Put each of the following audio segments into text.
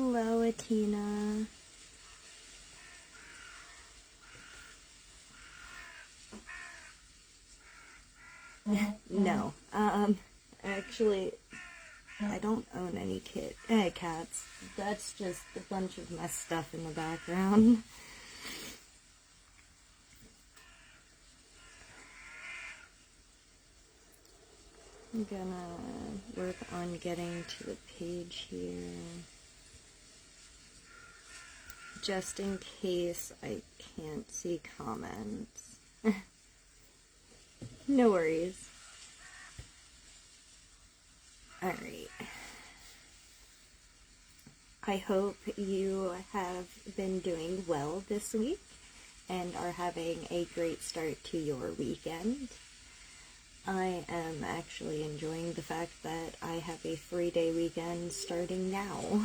Hello, Atina. No. Actually, I don't own any cats. That's just a bunch of my stuff in the background. I'm gonna work on getting to the page here. Just in case I can't see comments. No worries. Alright. I hope you have been doing well this week and are having a great start to your weekend. I am actually enjoying the fact that I have a 3-day weekend starting now.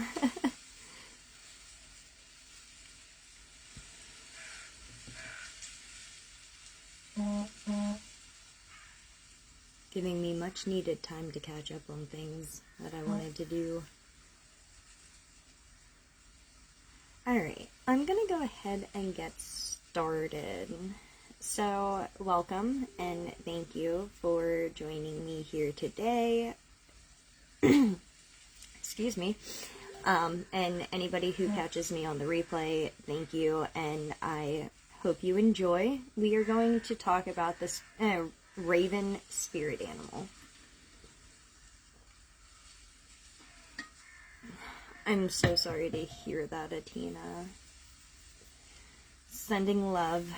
Giving me much needed time to catch up on things that I wanted to do. Alright, I'm gonna go ahead and get started. So, welcome and thank you for joining me here today. Excuse me. And anybody who catches me on the replay, thank you, and I hope you enjoy. We are going to talk about this raven spirit animal. I'm so sorry to hear that, Atina. Sending love.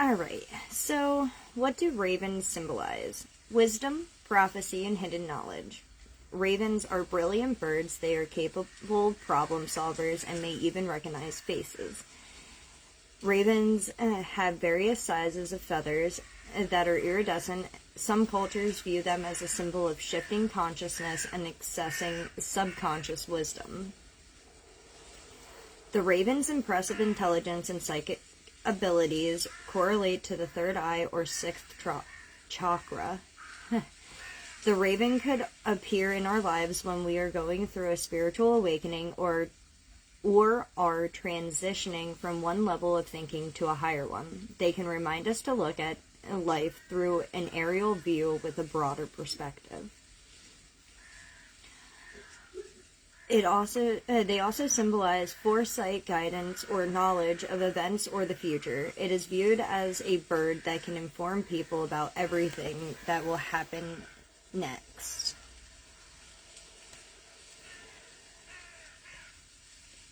Alright, so what do ravens symbolize? Wisdom, prophecy, and hidden knowledge. Ravens are brilliant birds. They are capable problem solvers and may even recognize faces. Ravens have various sizes of feathers that are iridescent. Some cultures view them as a symbol of shifting consciousness and accessing subconscious wisdom. The raven's impressive intelligence and psychic abilities correlate to the third eye or sixth chakra. The raven could appear in our lives when we are going through a spiritual awakening or are transitioning from one level of thinking to a higher one. They can remind us to look at life through an aerial view with a broader perspective. They also symbolize foresight, guidance, or knowledge of events or the future. It is viewed as a bird that can inform people about everything that will happen next.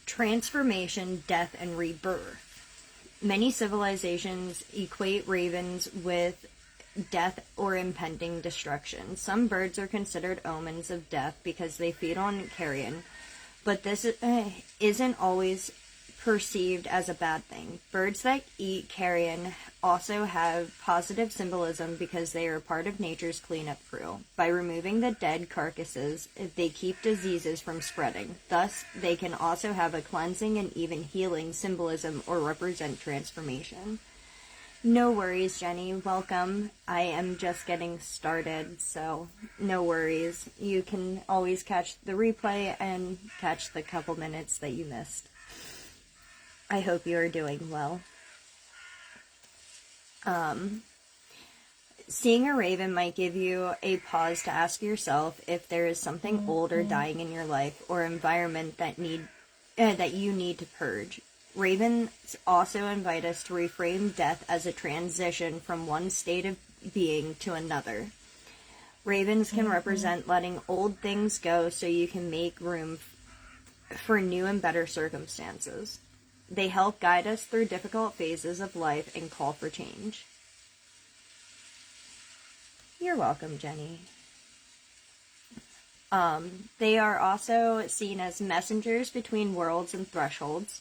Transformation, death, and rebirth. Many civilizations equate ravens with death or impending destruction. Some birds are considered omens of death because they feed on carrion, but this isn't always perceived as a bad thing. Birds that eat carrion also have positive symbolism because they are part of nature's cleanup crew. By removing the dead carcasses, they keep diseases from spreading. Thus, they can also have a cleansing and even healing symbolism or represent transformation. No worries, Jenny. Welcome. I am just getting started, so no worries. You can always catch the replay and catch the couple minutes that you missed. I hope you are doing well. Seeing a raven might give you a pause to ask yourself if there is something old or dying in your life or environment that you need to purge. Ravens also invite us to reframe death as a transition from one state of being to another. Ravens can represent letting old things go so you can make room for new and better circumstances. They help guide us through difficult phases of life and call for change. You're welcome, Jenny. They are also seen as messengers between worlds and thresholds.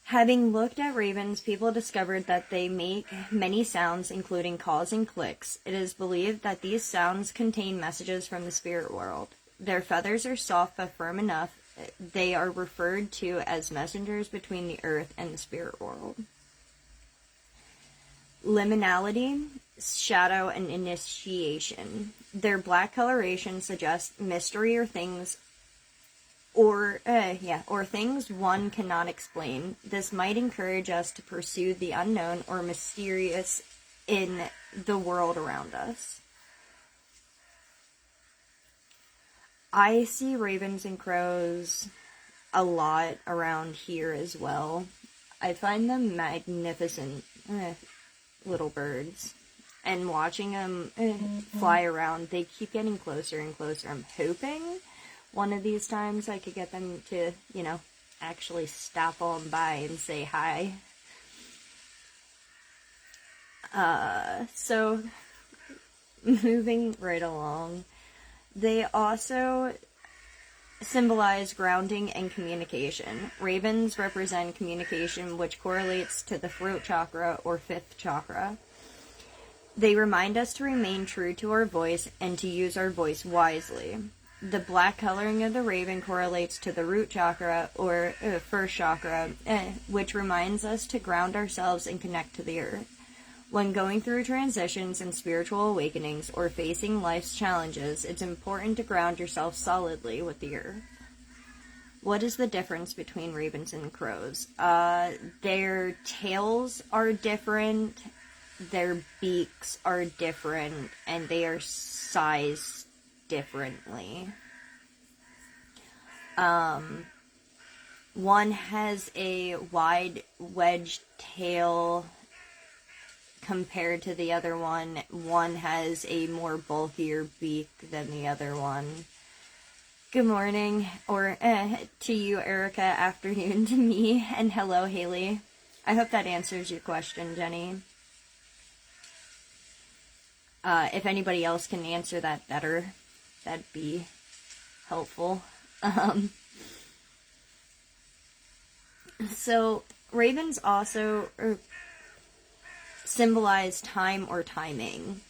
Having looked at ravens, people discovered that they make many sounds, including calls and clicks. It is believed that these sounds contain messages from the spirit world. Their feathers are soft but firm enough. They are referred to as messengers between the earth and the spirit world. Liminality. shadow, and initiation. Their black coloration suggests mystery or things or things one cannot explain. This might encourage us to pursue the unknown or mysterious in the world around us. I see ravens and crows a lot around here as well. I find them magnificent little birds. And watching them fly around, they keep getting closer and closer. I'm hoping one of these times I could get them to, actually stop on by and say hi. So, moving right along, they also symbolize grounding and communication. Ravens represent communication, which correlates to the throat chakra or fifth chakra. They remind us to remain true to our voice and to use our voice wisely. The black coloring of the raven correlates to the root chakra or first chakra, which reminds us to ground ourselves and connect to the earth. When going through transitions and spiritual awakenings or facing life's challenges, it's important to ground yourself solidly with the earth. What is the difference between ravens and crows? Their tails are different, their beaks are different, and they are sized differently. One has a wide wedged tail compared to the other one. One has a more bulkier beak than the other one. Good morning, or to you, Erica, afternoon to me, and hello, Haley. I hope that answers your question, Jenny. If anybody else can answer that better, that'd be helpful. So, ravens also symbolize time or timing.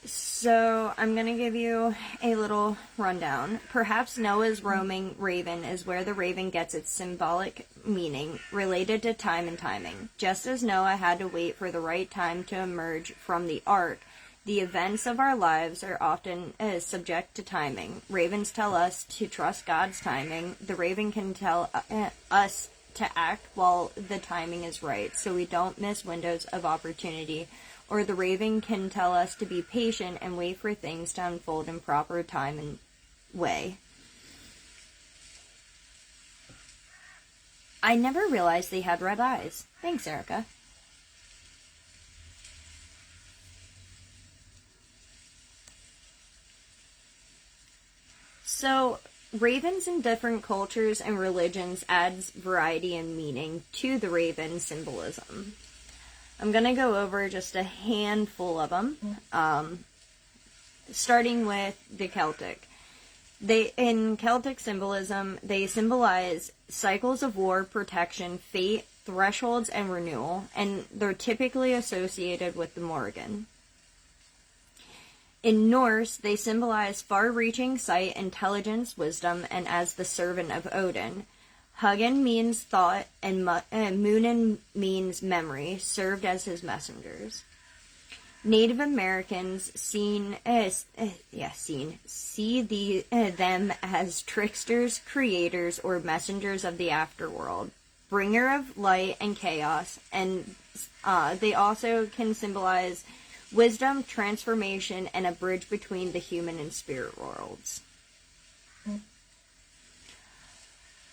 So, I'm going to give you a little rundown. Perhaps Noah's roaming raven is where the raven gets its symbolic meaning related to time and timing. Just as Noah had to wait for the right time to emerge from the ark, the events of our lives are often subject to timing. Ravens tell us to trust God's timing. The raven can tell us to act while the timing is right, so we don't miss windows of opportunity. Or the raven can tell us to be patient and wait for things to unfold in proper time and way. I never realized they had red eyes. Thanks, Erica. So, ravens in different cultures and religions adds variety and meaning to the raven symbolism. I'm going to go over just a handful of them, starting with the Celtic. In Celtic symbolism, they symbolize cycles of war, protection, fate, thresholds, and renewal, and they're typically associated with the Morrigan. In Norse, they symbolize far-reaching sight, intelligence, wisdom, and as the servant of Odin. Hugin means thought, and Munin means memory, served as his messengers. Native Americans see them as tricksters, creators, or messengers of the afterworld, bringer of light and chaos, and they also can symbolize wisdom, transformation, and a bridge between the human and spirit worlds.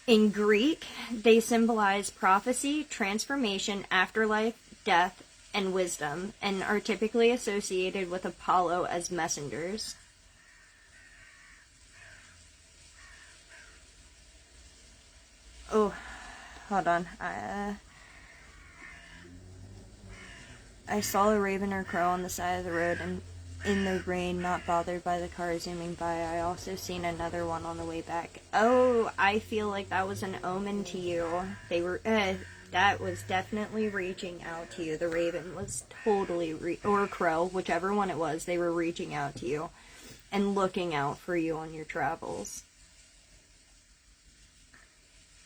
In Greek, they symbolize prophecy, transformation, afterlife, death, and wisdom, and are typically associated with Apollo as messengers. Oh, hold on. I saw a raven or crow on the side of the road and in the rain, not bothered by the car zooming by. I also seen another one on the way back. Oh, I feel like that was an omen to you. They were, that was definitely reaching out to you. The raven was totally, or crow, whichever one it was, they were reaching out to you and looking out for you on your travels.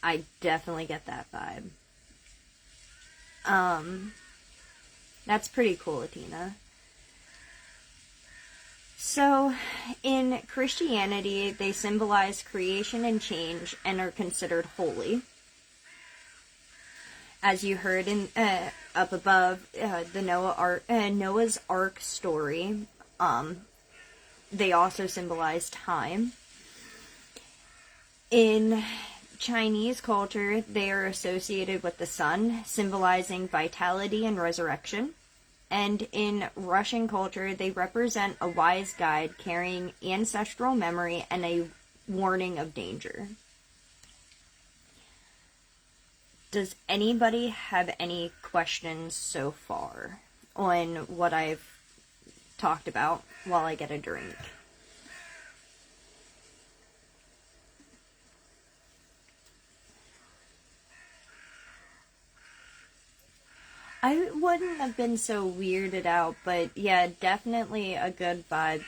I definitely get that vibe. That's pretty cool, Athena. So, in Christianity, they symbolize creation and change and are considered holy. As you heard in up above, the Noah's Ark story, they also symbolize time. In Chinese culture, they are associated with the sun, symbolizing vitality and resurrection. And in Russian culture, they represent a wise guide carrying ancestral memory and a warning of danger. Does anybody have any questions so far on what I've talked about while I get a drink? I wouldn't have been so weirded out, but yeah, definitely a good vibe.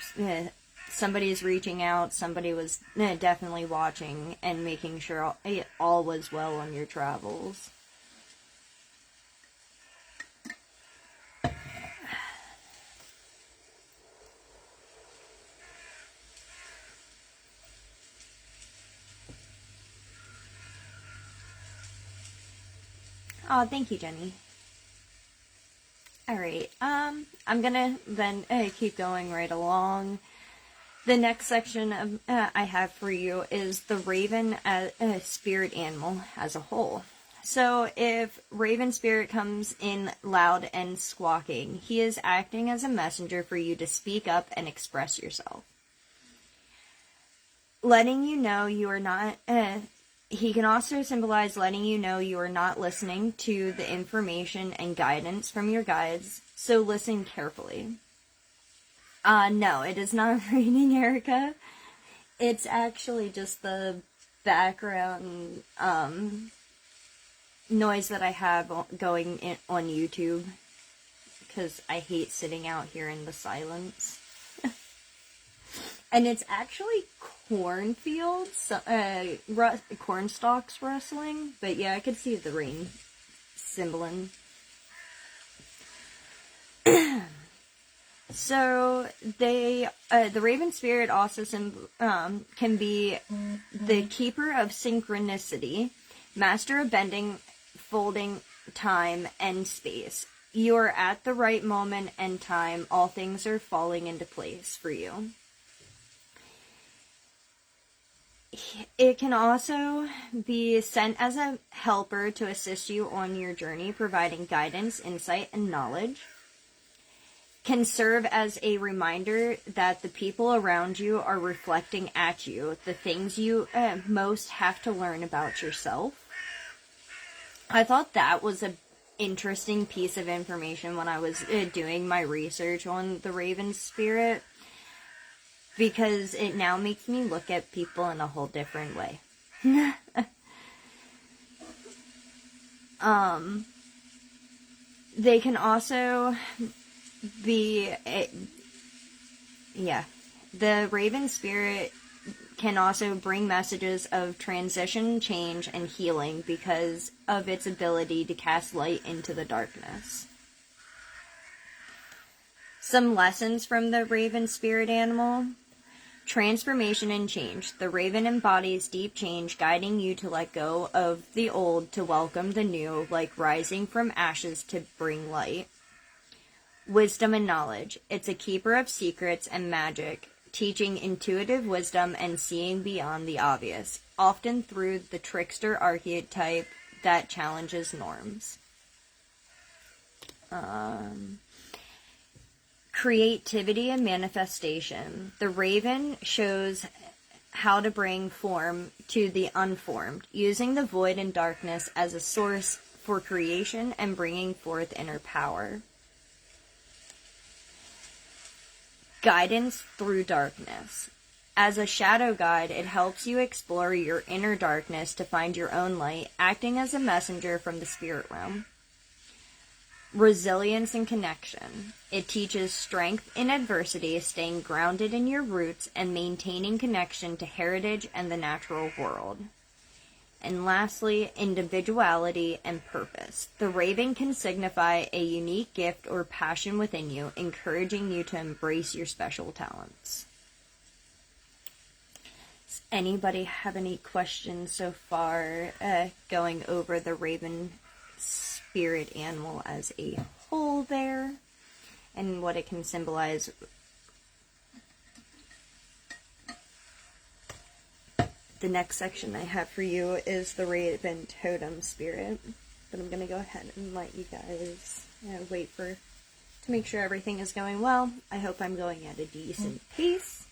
Somebody's reaching out, somebody was definitely watching and making sure all was well on your travels. Oh, thank you, Jenny. Alright, I'm gonna then keep going right along. The next section of I have for you is the raven as a spirit animal as a whole. So if raven spirit comes in loud and squawking, he is acting as a messenger for you to speak up and express yourself. Letting you know you are not... he can also symbolize letting you know you are not listening to the information and guidance from your guides, so listen carefully. No, it is not raining, Erica. It's actually just the background noise that I have going on YouTube, because I hate sitting out here in the silence. And it's actually cornfields, corn stalks rustling, but yeah, I could see the rain symboling. So the raven spirit also can be the keeper of synchronicity, master of bending, folding time and space. You are at the right moment and time. All things are falling into place for you. It can also be sent as a helper to assist you on your journey, providing guidance, insight, and knowledge. Can serve as a reminder that the people around you are reflecting at you the things you most have to learn about yourself. I thought that was an interesting piece of information when I was doing my research on the raven spirit, because it now makes me look at people in a whole different way. They can also be, the raven spirit can also bring messages of transition, change, and healing because of its ability to cast light into the darkness. Some lessons from the raven spirit animal. Transformation and change. The raven embodies deep change, guiding you to let go of the old to welcome the new, like rising from ashes to bring light. Wisdom and knowledge. It's a keeper of secrets and magic, teaching intuitive wisdom and seeing beyond the obvious, often through the trickster archetype that challenges norms. Creativity and manifestation. The raven shows how to bring form to the unformed, using the void and darkness as a source for creation and bringing forth inner power. Guidance through darkness. As a shadow guide, it helps you explore your inner darkness to find your own light, acting as a messenger from the spirit realm. Resilience and connection. It teaches strength in adversity, staying grounded in your roots, and maintaining connection to heritage and the natural world. And lastly, individuality and purpose. The raven can signify a unique gift or passion within you, encouraging you to embrace your special talents. Does anybody have any questions so far, going over the raven spirit animal as a whole there and what it can symbolize? The next section I have for you is the raven totem spirit, but I'm going to go ahead and let you guys wait to make sure everything is going well. I hope I'm going at a decent pace.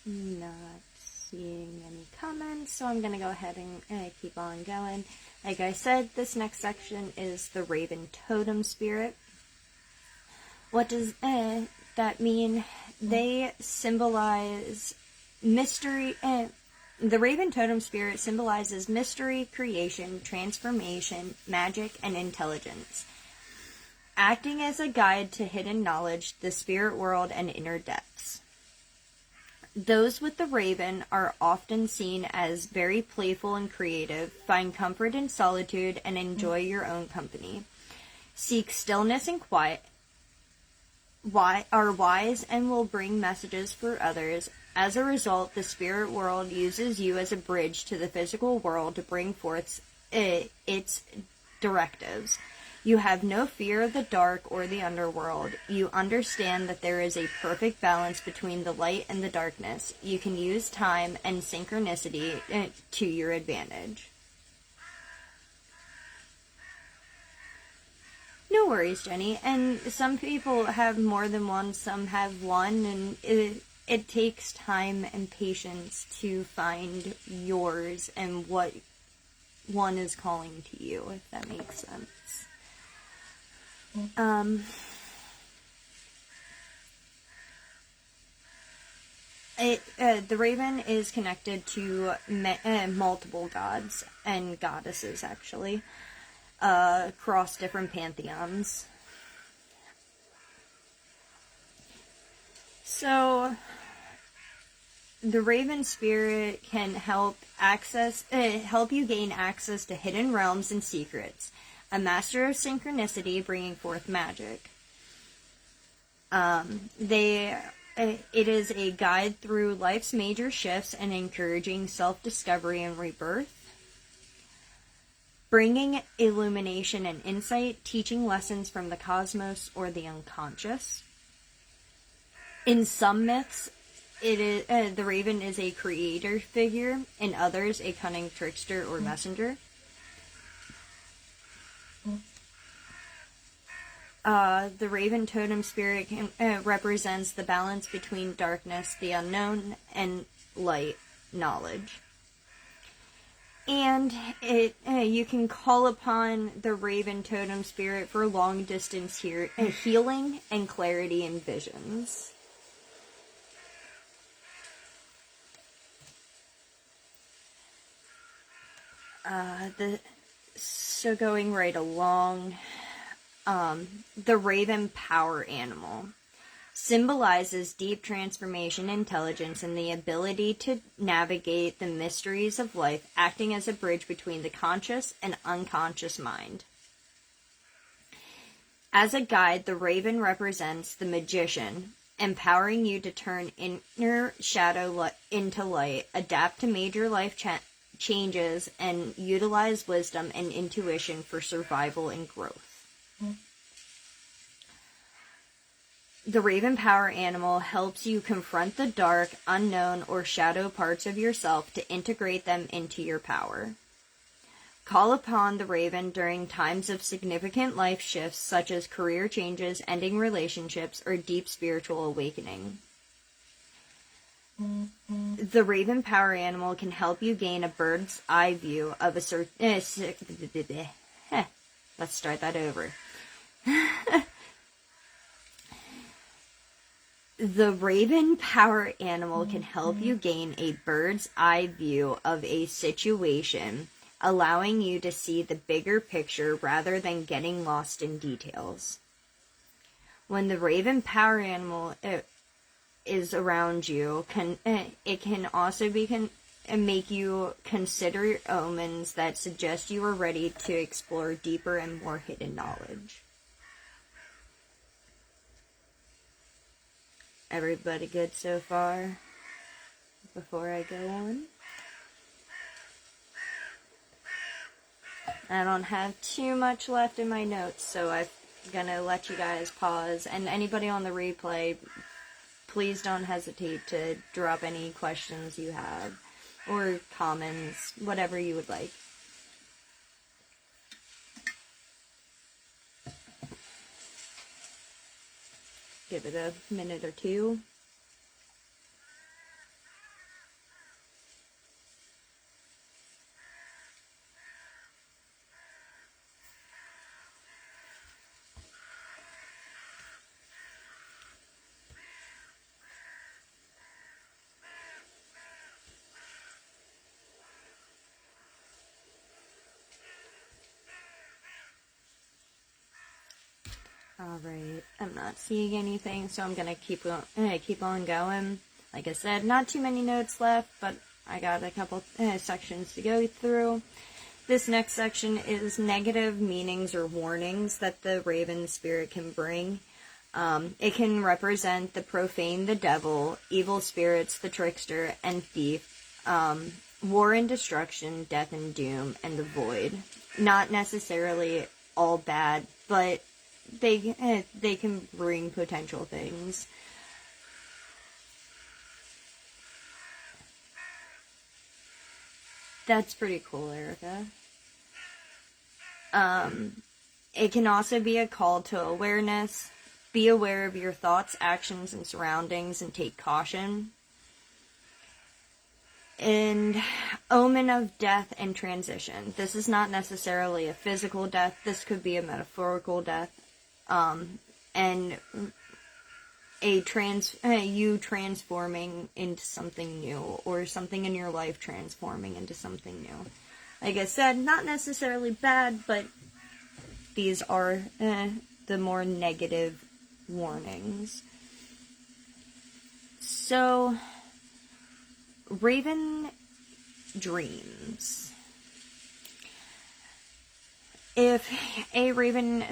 Not seeing any comments, so I'm going to go ahead and keep on going. Like I said, this next section is the raven totem spirit. What does that mean? They symbolize mystery. The raven totem spirit symbolizes mystery, creation, transformation, magic, and intelligence. Acting as a guide to hidden knowledge, the spirit world, and inner depths. Those with the raven are often seen as very playful and creative, find comfort in solitude, and enjoy your own company. Seek stillness and quiet, are wise and will bring messages for others. As a result, the spirit world uses you as a bridge to the physical world to bring forth its directives. You have no fear of the dark or the underworld. You understand that there is a perfect balance between the light and the darkness. You can use time and synchronicity to your advantage. No worries, Jenny. And some people have more than one, some have one, and it takes time and patience to find yours and what one is calling to you, if that makes sense. The raven is connected to multiple gods and goddesses, actually, across different pantheons. So, the raven spirit can help you gain access to hidden realms and secrets. A master of synchronicity, bringing forth magic. It is a guide through life's major shifts and encouraging self-discovery and rebirth. Bringing illumination and insight, teaching lessons from the cosmos or the unconscious. In some myths, the raven is a creator figure. In others, a cunning trickster or messenger. The raven totem spirit represents the balance between darkness, the unknown, and light, knowledge. And you can call upon the raven totem spirit for long distance healing and clarity in visions. So going right along, the raven power animal symbolizes deep transformation, intelligence, and the ability to navigate the mysteries of life, acting as a bridge between the conscious and unconscious mind. As a guide, the raven represents the magician, empowering you to turn inner shadow into light, adapt to major life changes, and utilize wisdom and intuition for survival and growth. The raven power animal helps you confront the dark, unknown, or shadow parts of yourself to integrate them into your power. Call upon the raven during times of significant life shifts such as career changes, ending relationships, or deep spiritual awakening. The raven power animal can help you gain a bird's eye view of a certain... Let's start that over. The raven power animal can help you gain a bird's eye view of a situation allowing you to see the bigger picture rather than getting lost in details. When the raven power animal is around you, it can also make you consider omens that suggest you are ready to explore deeper and more hidden knowledge. Everybody good so far? Before I go on, I don't have too much left in my notes, so I'm gonna let you guys pause. And anybody on the replay, please don't hesitate to drop any questions you have or comments, whatever you would like. Give it a minute or two. Alright, I'm not seeing anything, so I'm gonna keep on going. Like I said, not too many notes left, but I got a couple sections to go through. This next section is negative meanings or warnings that the raven spirit can bring. It can represent the profane, the devil, evil spirits, the trickster, and thief, war and destruction, death and doom, and the void. Not necessarily all bad, but they can bring potential things. That's pretty cool, Erica. It can also be a call to awareness. Be aware of your thoughts, actions, and surroundings, and take caution. And omen of death and transition. This is not necessarily a physical death. This could be a metaphorical death. And you transforming into something new, or something in your life transforming into something new. Like I said, not necessarily bad, but these are the more negative warnings. So, raven dreams. If a raven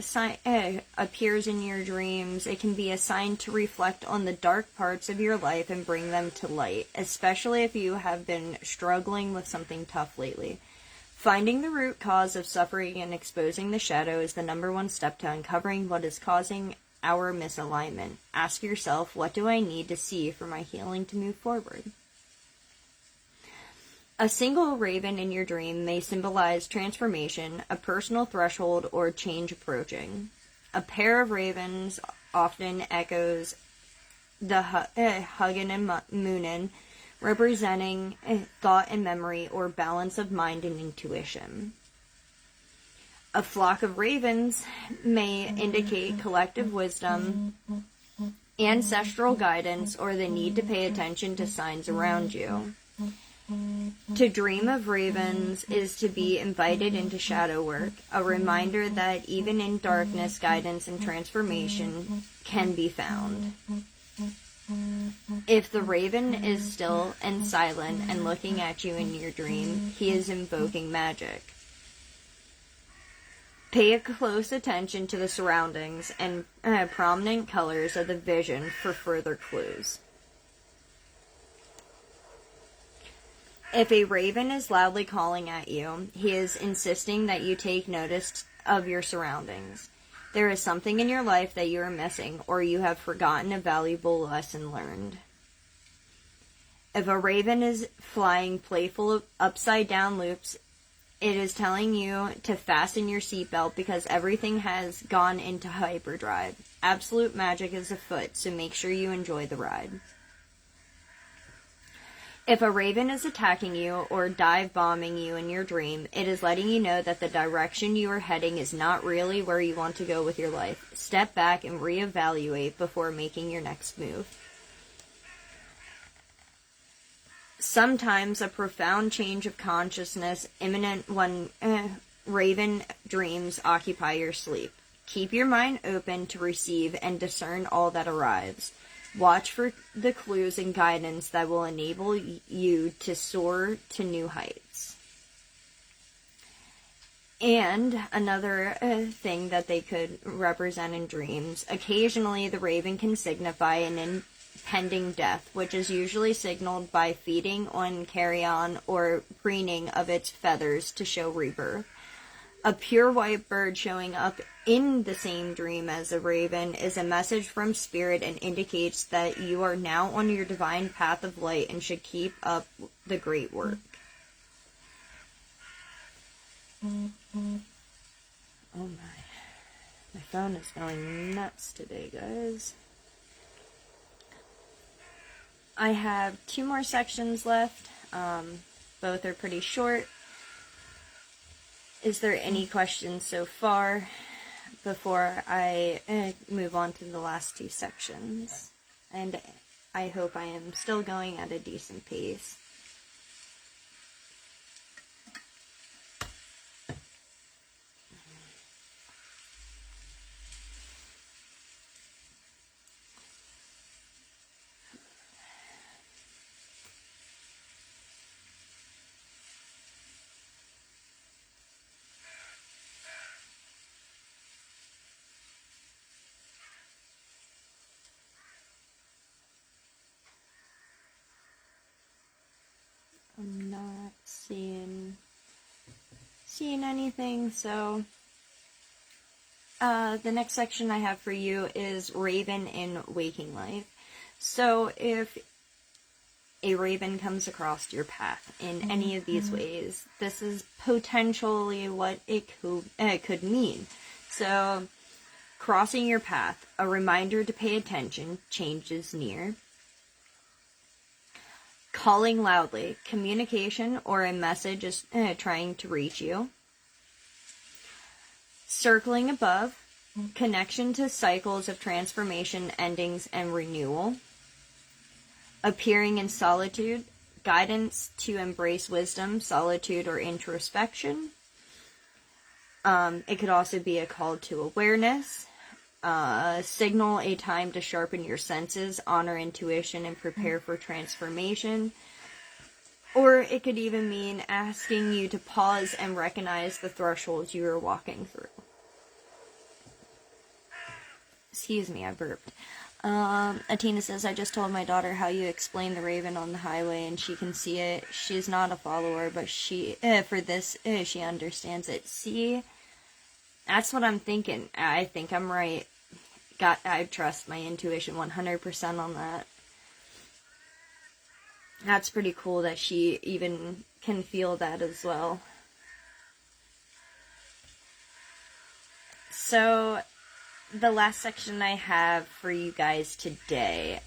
appears in your dreams, it can be a sign to reflect on the dark parts of your life and bring them to light, especially if you have been struggling with something tough lately. Finding the root cause of suffering and exposing the shadow is the number one step to uncovering what is causing our misalignment. Ask yourself, what do I need to see for my healing to move forward? A single raven in your dream may symbolize transformation, a personal threshold, or change approaching. A pair of ravens often echoes the Hugin and Moonin, representing thought and memory, or balance of mind and intuition. A flock of ravens may indicate collective wisdom, ancestral guidance, or the need to pay attention to signs around you. To dream of ravens is to be invited into shadow work, a reminder that even in darkness, guidance and transformation can be found. If the raven is still and silent and looking at you in your dream, he is invoking magic. Pay a close attention to the surroundings and prominent colors of the vision for further clues. If a raven is loudly calling at you, he is insisting that you take notice of your surroundings. There is something in your life that you are missing, or you have forgotten a valuable lesson learned. If a raven is flying playful upside-down loops, it is telling you to fasten your seatbelt because everything has gone into hyperdrive. Absolute magic is afoot, so make sure you enjoy the ride. If a raven is attacking you or dive bombing you in your dream, it is letting you know that the direction you are heading is not really where you want to go with your life. Step back and reevaluate before making your next move. Sometimes a profound change of consciousness imminent when raven dreams occupy your sleep. Keep your mind open to receive and discern all that arrives. Watch for the clues and guidance that will enable you to soar to new heights. And another thing that they could represent in dreams, occasionally the raven can signify an impending death, which is usually signaled by feeding on carrion or preening of its feathers to show rebirth. A pure white bird showing up in the same dream as a raven is a message from spirit and indicates that you are now on your divine path of light and should keep up the great work. Oh my phone is going nuts today, guys. I have 2 more sections left. Both are pretty short. Is there any questions so far before I move on to the last 2 sections? And I hope I am still going at a decent pace. I'm not seeing anything, so the next section I have for you is Raven in Waking Life. So if a raven comes across your path in any of these ways, this is potentially what it could mean. So, crossing your path, a reminder to pay attention, change is near. Calling loudly, communication or a message is trying to reach you. Circling above, connection to cycles of transformation, endings, and renewal. Appearing in solitude, guidance to embrace wisdom, solitude, or introspection. It could also be a call to awareness. Signal a time to sharpen your senses, honor intuition, and prepare for transformation. Or it could even mean asking you to pause and recognize the thresholds you are walking through. Excuse me, I burped. Atina says, I just told my daughter how you explain the raven on the highway and she can see it. She's not a follower, but she understands it. See, that's what I'm thinking. I think I'm right. I trust my intuition 100% on that. That's pretty cool that she even can feel that as well. So, the last section I have for you guys today,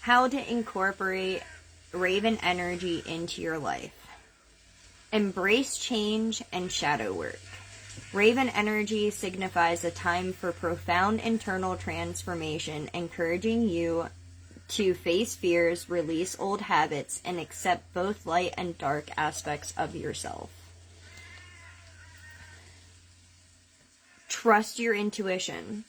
how to incorporate raven energy into your life. Embrace change and shadow work. Raven energy signifies a time for profound internal transformation, encouraging you to face fears, release old habits, and accept both light and dark aspects of yourself. Trust your intuition.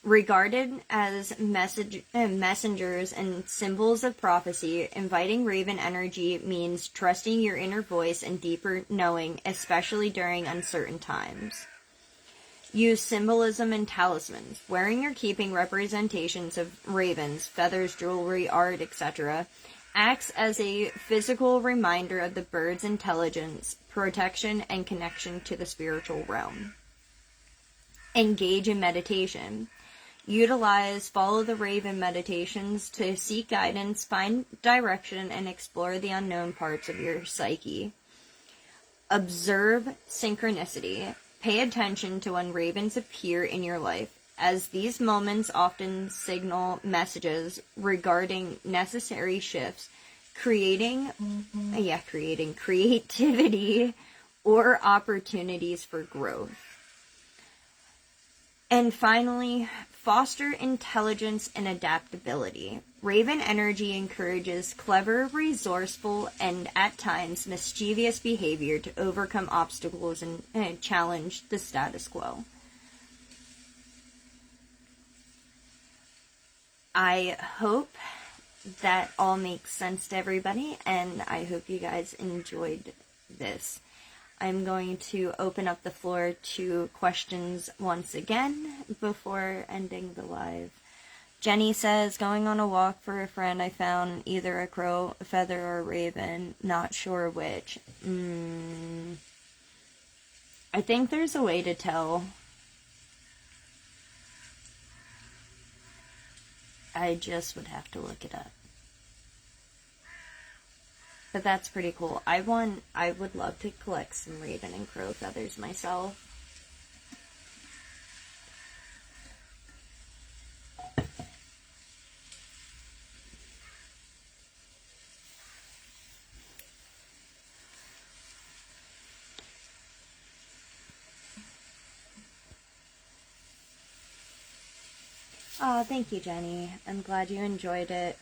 Regarded as messengers and symbols of prophecy, inviting raven energy means trusting your inner voice and deeper knowing, especially during uncertain times. Use symbolism and talismans. Wearing or keeping representations of ravens, feathers, jewelry, art, etc. acts as a physical reminder of the bird's intelligence, protection, and connection to the spiritual realm. Engage in meditation. Utilize follow the raven meditations to seek guidance, find direction, and explore the unknown parts of your psyche. Observe synchronicity. Pay attention to when ravens appear in your life, as these moments often signal messages regarding necessary shifts, creating creativity or opportunities for growth. And finally, foster intelligence and adaptability. Raven energy encourages clever, resourceful, and at times mischievous behavior to overcome obstacles and challenge the status quo. I hope that all makes sense to everybody, and I hope you guys enjoyed this. I'm going to open up the floor to questions once again before ending the live. Jenny says, going on a walk for a friend, I found either a crow, a feather, or a raven. Not sure which. I think there's a way to tell. I just would have to look it up. But that's pretty cool. I would love to collect some raven and crow feathers myself. Oh, thank you, Jenny. I'm glad you enjoyed it.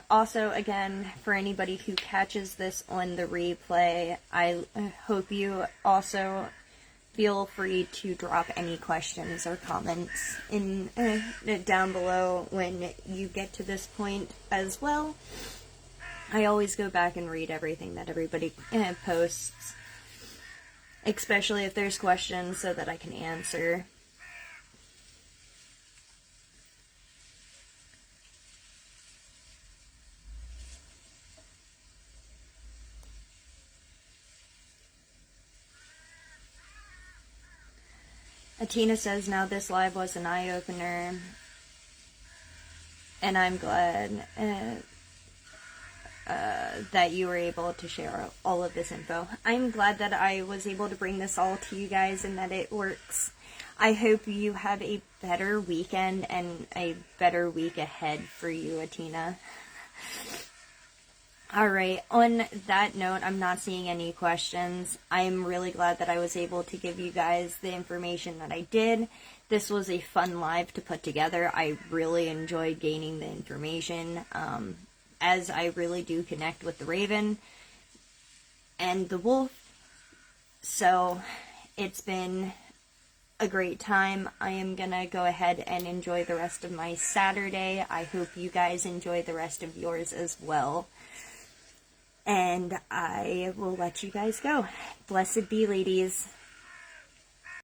Also, again, for anybody who catches this on the replay, I hope you also feel free to drop any questions or comments in down below when you get to this point as well. I always go back and read everything that everybody posts, especially if there's questions, so that I can answer. Atina says, now this live was an eye-opener, and I'm glad that you were able to share all of this info. I'm glad that I was able to bring this all to you guys and that it works. I hope you have a better weekend and a better week ahead for you, Atina. Alright, on that note, I'm not seeing any questions. I'm really glad that I was able to give you guys the information that I did. This was a fun live to put together. I really enjoyed gaining the information, as I really do connect with the raven and the wolf. So, it's been a great time. I am gonna go ahead and enjoy the rest of my Saturday. I hope you guys enjoy the rest of yours as well. And I will let you guys go. Blessed be, ladies.